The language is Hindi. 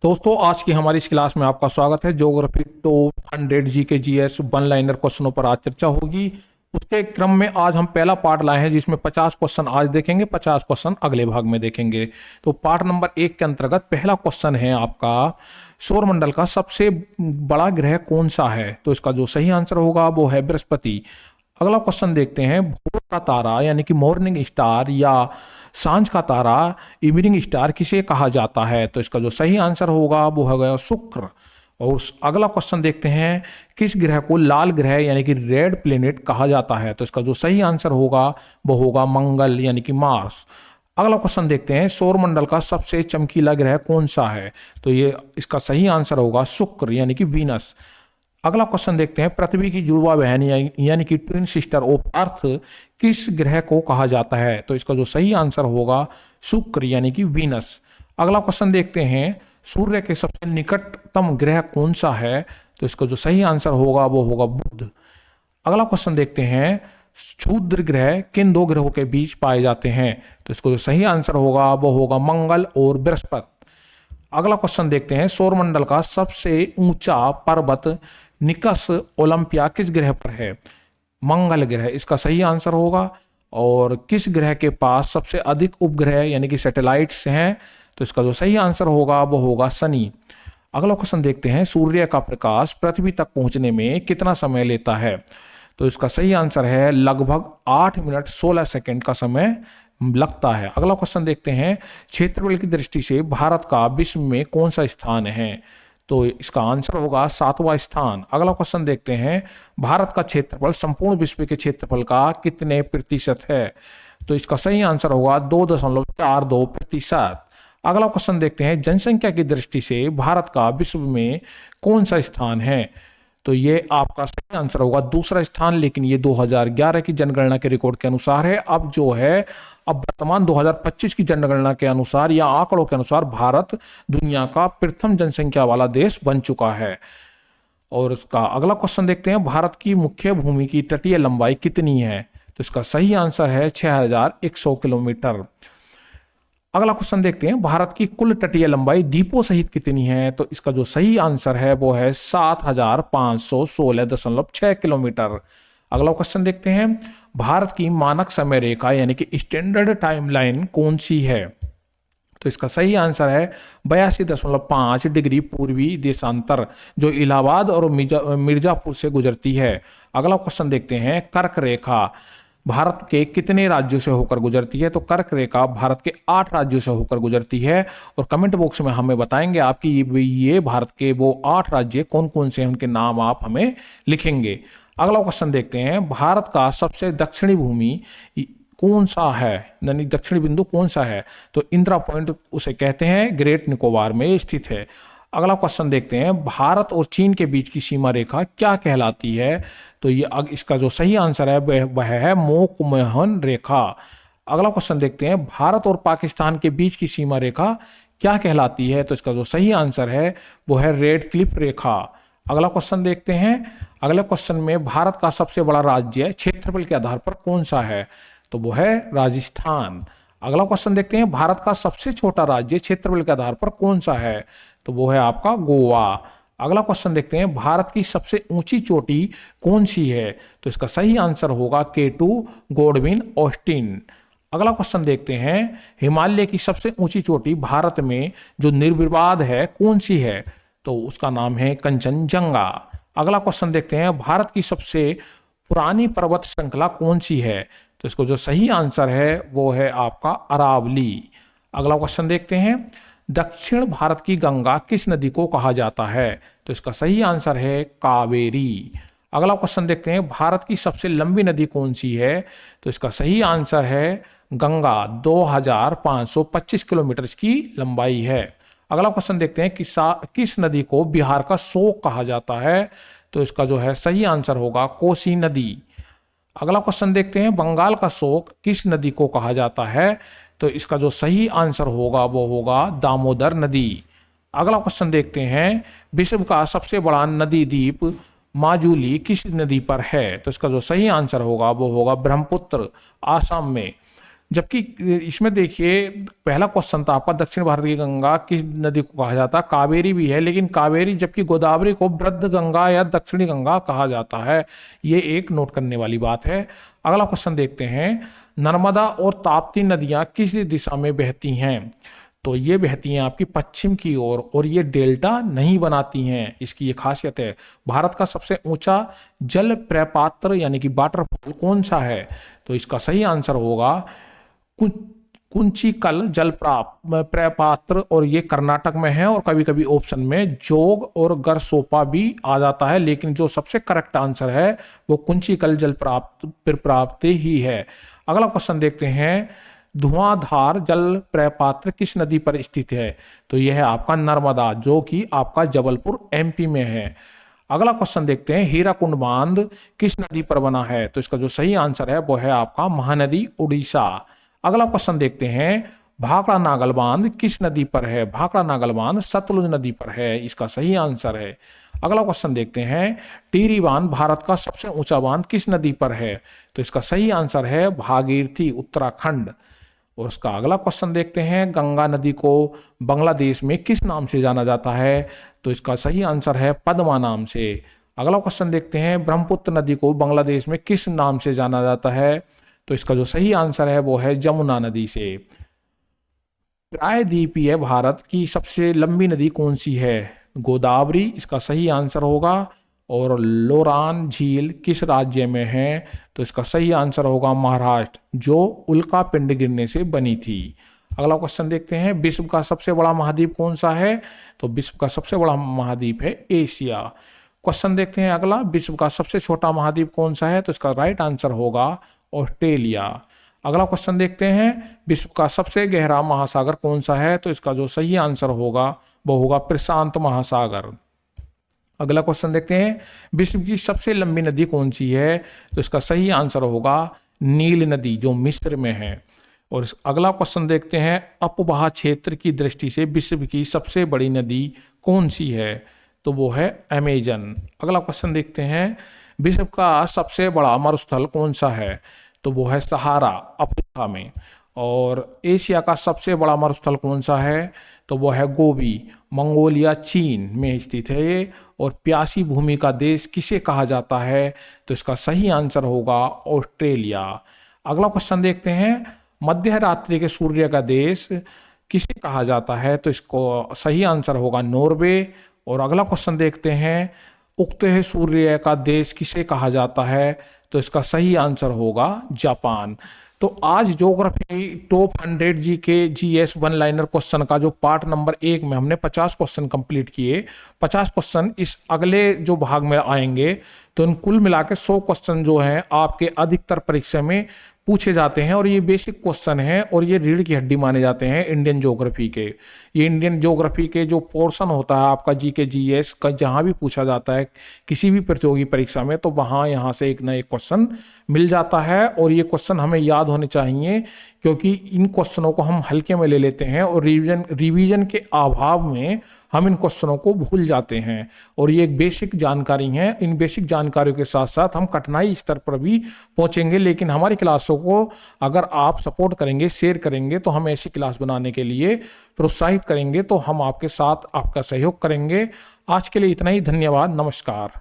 दोस्तों, आज की हमारी इस क्लास में आपका स्वागत है। Geography top 100 GK GS one liner क्वेश्चनों पर आज चर्चा होगी। उसके क्रम में आज हम पहला पार्ट लाए हैं जिसमें 50 क्वेश्चन आज देखेंगे, 50 क्वेश्चन अगले भाग में देखेंगे। तो पार्ट नंबर 1 के अंतर्गत पहला क्वेश्चन है आपका, सौरमंडल का सबसे बड़ा ग्रह कौन सा है? तो इसका जो सही आंसर होगा वो है बृहस्पति। अगला क्वेश्चन देखते हैं, भोर का तारा यानी कि मॉर्निंग स्टार या सांझ का तारा इवनिंग स्टार किसे कहा जाता है? तो इसका जो सही आंसर होगा वो होगा शुक्र। और अगला क्वेश्चन देखते हैं, किस ग्रह को लाल ग्रह यानी कि रेड प्लेनेट कहा जाता है? तो इसका जो सही आंसर होगा वो होगा मंगल यानी कि मार्स। अगला क्वेश्चन देखते हैं, सौरमंडल का सबसे चमकीला ग्रह कौन सा है? तो ये इसका सही आंसर होगा शुक्र यानी कि वीनस। अगला क्वेश्चन देखते हैं, पृथ्वी की जुड़वा बहन यानी कि ट्विन सिस्टर ऑफ अर्थ किस ग्रह को कहा जाता है? तो इसका जो सही आंसर होगा शुक्र यानी कि वीनस। अगला क्वेश्चन देखते हैं, सूर्य के सबसे निकटतम ग्रह कौन सा है? तो इसका जो सही आंसर होगा वो होगा बुध। अगला क्वेश्चन देखते हैं, क्षुद्र ग्रह किन दो ग्रहों के बीच पाए जाते हैं? तो इसका जो सही आंसर होगा वो होगा मंगल और बृहस्पति। अगला क्वेश्चन देखते हैं, सौरमंडल का सबसे ऊंचा पर्वत निकस ओलंपिया किस ग्रह पर है? मंगल ग्रह इसका सही आंसर होगा। और किस ग्रह के पास सबसे अधिक उपग्रह यानी कि सैटेलाइट्स हैं? तो इसका जो सही आंसर होगा वो होगा शनि। अगला क्वेश्चन देखते हैं, सूर्य का प्रकाश पृथ्वी तक पहुंचने में कितना समय लेता है? तो इसका सही आंसर है लगभग 8 मिनट 16 सेकंड का समय लगता है। अगला क्वेश्चन देखते हैं, क्षेत्रफल की दृष्टि से भारत का विश्व में कौन सा स्थान है? तो इसका आंसर होगा 7वां स्थान। अगला क्वेश्चन देखते हैं, भारत का क्षेत्रफल संपूर्ण विश्व के क्षेत्रफल का कितने प्रतिशत है? तो इसका सही आंसर होगा 2.42%। अगला क्वेश्चन देखते हैं, जनसंख्या की दृष्टि से भारत का विश्व में कौन सा स्थान है? तो ये आपका सही आंसर होगा दूसरा स्थान, लेकिन ये 2011 की जनगणना के रिकॉर्ड के अनुसार है। अब वर्तमान 2025 की जनगणना के अनुसार या आंकड़ों के अनुसार भारत दुनिया का प्रथम जनसंख्या वाला देश बन चुका है। और इसका अगला क्वेश्चन देखते हैं, भारत की मुख्य भूमि की तटीय लंबाई कितनी है? तो इसका सही आंसर है 6100 किलोमीटर। अगला क्वेश्चन देखते हैं, भारत की कुल तटीय लंबाई द्वीपों सहित कितनी है? तो इसका जो सही आंसर है वो है 7516.6 किलोमीटर। अगला क्वेश्चन देखते हैं, भारत की मानक समय रेखा यानी कि स्टैंडर्ड टाइमलाइन कौन सी है? तो इसका सही आंसर है 82.5 डिग्री पूर्वी देशांतर, जो इलाहाबाद और मिर्जापुर से गुजरती है। अगला क्वेश्चन देखते हैं, कर्क रेखा भारत के कितने राज्यों से होकर गुजरती है? तो कर्क रेखा भारत के 8 राज्यों से होकर गुजरती है। और कमेंट बॉक्स में हमें बताएंगे आपकी ये भारत के वो 8 राज्य कौन कौन से हैं, उनके नाम आप हमें लिखेंगे। अगला क्वेश्चन देखते हैं, भारत का सबसे दक्षिणी भूमि कौन सा है, यानी दक्षिणी बिंदु कौन सा है? तो इंदिरा पॉइंट उसे कहते हैं, ग्रेट निकोबार में स्थित है। अगला क्वेश्चन देखते हैं, भारत और चीन के बीच की सीमा रेखा क्या कहलाती है? तो ये इसका जो सही आंसर है वह है मोकमोहन रेखा। अगला क्वेश्चन देखते हैं, भारत और पाकिस्तान के बीच की सीमा रेखा क्या कहलाती है? तो इसका जो सही आंसर है वो है रेड क्लिफ रेखा। अगला क्वेश्चन देखते हैं, अगले क्वेश्चन में भारत का सबसे बड़ा राज्य क्षेत्रफल के आधार पर कौन सा है? तो वो है राजस्थान। अगला क्वेश्चन देखते हैं, भारत का सबसे छोटा राज्य क्षेत्रफल के आधार पर कौन सा है? तो वो है आपका गोवा। अगला क्वेश्चन देखते हैं, भारत की सबसे ऊंची चोटी कौन सी है? तो इसका सही आंसर होगा K2 गॉडविन ऑस्टिन। अगला क्वेश्चन देखते हैं, हिमालय की सबसे ऊंची चोटी भारत में जो निर्विवाद है कौन सी है? तो उसका नाम है कंचनजंगा। अगला क्वेश्चन देखते हैं, भारत की सबसे पुरानी पर्वत श्रृंखला कौन सी है? तो इसको जो सही आंसर है वो है आपका अरावली। अगला क्वेश्चन देखते हैं, दक्षिण भारत की गंगा किस नदी को कहा जाता है? तो इसका सही आंसर है कावेरी। अगला क्वेश्चन देखते हैं, भारत की सबसे लंबी नदी कौन सी है? तो इसका सही आंसर है गंगा, 2525 किलोमीटर की लंबाई है। अगला क्वेश्चन देखते हैं, किस नदी को बिहार का शोक कहा जाता है? तो इसका जो है सही आंसर होगा कोसी नदी। अगला क्वेश्चन देखते हैं, बंगाल का शोक किस नदी को कहा जाता है? तो इसका जो सही आंसर होगा वो होगा दामोदर नदी। अगला क्वेश्चन देखते हैं, विश्व का सबसे बड़ा नदी द्वीप माजुली किस नदी पर है? तो इसका जो सही आंसर होगा वो होगा ब्रह्मपुत्र, आसाम में। जबकि इसमें देखिए पहला क्वेश्चन था आपका, दक्षिण भारत की गंगा किस नदी को कहा जाता है? कावेरी भी है, लेकिन कावेरी, जबकि गोदावरी को वृद्ध गंगा या दक्षिणी गंगा कहा जाता है। ये एक नोट करने वाली बात है। अगला क्वेश्चन देखते हैं, नर्मदा और ताप्ती नदियां किस दिशा में बहती हैं? तो ये बहती हैं आपकी पश्चिम की ओर, और ये डेल्टा नहीं बनाती हैं। इसकी ये खासियत है। भारत का सबसे ऊंचा जल प्रपात्र यानी कि वाटरफॉल कौन सा है? तो इसका सही आंसर होगा कुंचिकल जल प्रपात्र, और ये कर्नाटक में है। और कभी कभी ऑप्शन में जोग और गरसोपा भी आ जाता है, लेकिन जो सबसे करेक्ट आंसर है वो कुंचिकल जल प्रपात ही है। अगला क्वेश्चन देखते हैं, धुआंधार जल प्रपात्र किस नदी पर स्थित है? तो यह है आपका नर्मदा, जो कि आपका जबलपुर एमपी में है। अगला क्वेश्चन देखते हैं, हीराकुंड बांध किस नदी पर बना है? तो इसका जो सही आंसर है वो है आपका महानदी उड़ीसा। अगला क्वेश्चन देखते हैं, भाखड़ा नागल बांध किस नदी पर है? भाखड़ा नागल बांध सतलुज नदी पर है। इसका सही आंसर है। अगला क्वेश्चन देखते हैं, टिहरी बांध भारत का सबसे ऊंचा बांध किस नदी पर है? तो इसका सही आंसर है भागीरथी, उत्तराखंड। और उसका अगला क्वेश्चन देखते हैं, गंगा नदी को बांग्लादेश में किस नाम से जाना जाता है? तो इसका सही आंसर है पद्मा नाम से। अगला क्वेश्चन देखते हैं, ब्रह्मपुत्र नदी को बांग्लादेश में किस नाम से जाना जाता है? तो इसका जो सही आंसर है वो है जमुना नदी से। प्रायद्वीपीय भारत की सबसे लंबी नदी कौन सी है? गोदावरी इसका सही आंसर होगा। और लोरान झील किस राज्य में है? तो इसका सही आंसर होगा महाराष्ट्र, जो उल्का पिंड गिरने से बनी थी। अगला क्वेश्चन देखते हैं, विश्व का सबसे बड़ा महाद्वीप कौन सा है? तो विश्व का सबसे बड़ा महाद्वीप है एशिया। क्वेश्चन देखते हैं अगला, विश्व का सबसे छोटा महाद्वीप कौन सा है? तो इसका राइट आंसर होगा ऑस्ट्रेलिया। अगला क्वेश्चन देखते हैं, विश्व का सबसे गहरा महासागर कौन सा है? तो इसका जो सही आंसर होगा वो होगा प्रशांत महासागर। अगला क्वेश्चन देखते हैं, विश्व की सबसे लंबी नदी कौन सी है? तो इसका सही आंसर होगा नील नदी, जो मिस्र में है। और अगला क्वेश्चन देखते हैं, अपवाह क्षेत्र की दृष्टि से विश्व की सबसे बड़ी नदी कौन सी है? तो वो है अमेजन। अगला क्वेश्चन देखते हैं, विश्व का सबसे बड़ा मरुस्थल कौन सा है? तो वो है सहारा, अफ्रीका में। और एशिया का सबसे बड़ा मरुस्थल कौन सा है? तो वो है गोबी, मंगोलिया, चीन में स्थित है ये। और प्यासी भूमि का देश किसे कहा जाता है? तो इसका सही आंसर होगा ऑस्ट्रेलिया। अगला क्वेश्चन देखते हैं, मध्य रात्रि के सूर्य का देश किसे कहा जाता है? तो इसको सही आंसर होगा नॉर्वे। और अगला क्वेश्चन देखते हैं, उगते हुए सूर्य का देश किसे कहा जाता है? तो इसका सही आंसर होगा जापान। तो आज ज्योग्राफी टॉप 100 जी के GS वन लाइनर क्वेश्चन का जो पार्ट नंबर 1 में हमने 50 क्वेश्चन कंप्लीट किए। 50 क्वेश्चन इस अगले जो भाग में आएंगे, तो इन कुल मिला के 100 क्वेश्चन जो हैं आपके अधिकतर परीक्षा में पूछे जाते हैं। और ये बेसिक क्वेश्चन है, और ये रीढ़ की हड्डी माने जाते हैं इंडियन ज्योग्राफी के। ये इंडियन ज्योग्राफी के जो पोर्शन होता है आपका GK GS का, जहाँ भी पूछा जाता है किसी भी प्रतियोगी परीक्षा में, तो वहाँ यहाँ से एक ना एक क्वेश्चन मिल जाता है। और ये क्वेश्चन हमें याद होने चाहिए, क्योंकि इन क्वेश्चनों को हम हल्के में ले लेते हैं, और रिवीजन के अभाव में हम इन क्वेश्चनों को भूल जाते हैं। और ये एक बेसिक जानकारी है। इन बेसिक जानकारियों के साथ साथ हम कठिनाई स्तर पर भी पहुंचेंगे। लेकिन हमारी क्लासों को अगर आप सपोर्ट करेंगे, शेयर करेंगे, तो हम ऐसी क्लास बनाने के लिए प्रोत्साहित करेंगे, तो हम आपके साथ आपका सहयोग करेंगे। आज के लिए इतना ही। धन्यवाद। नमस्कार।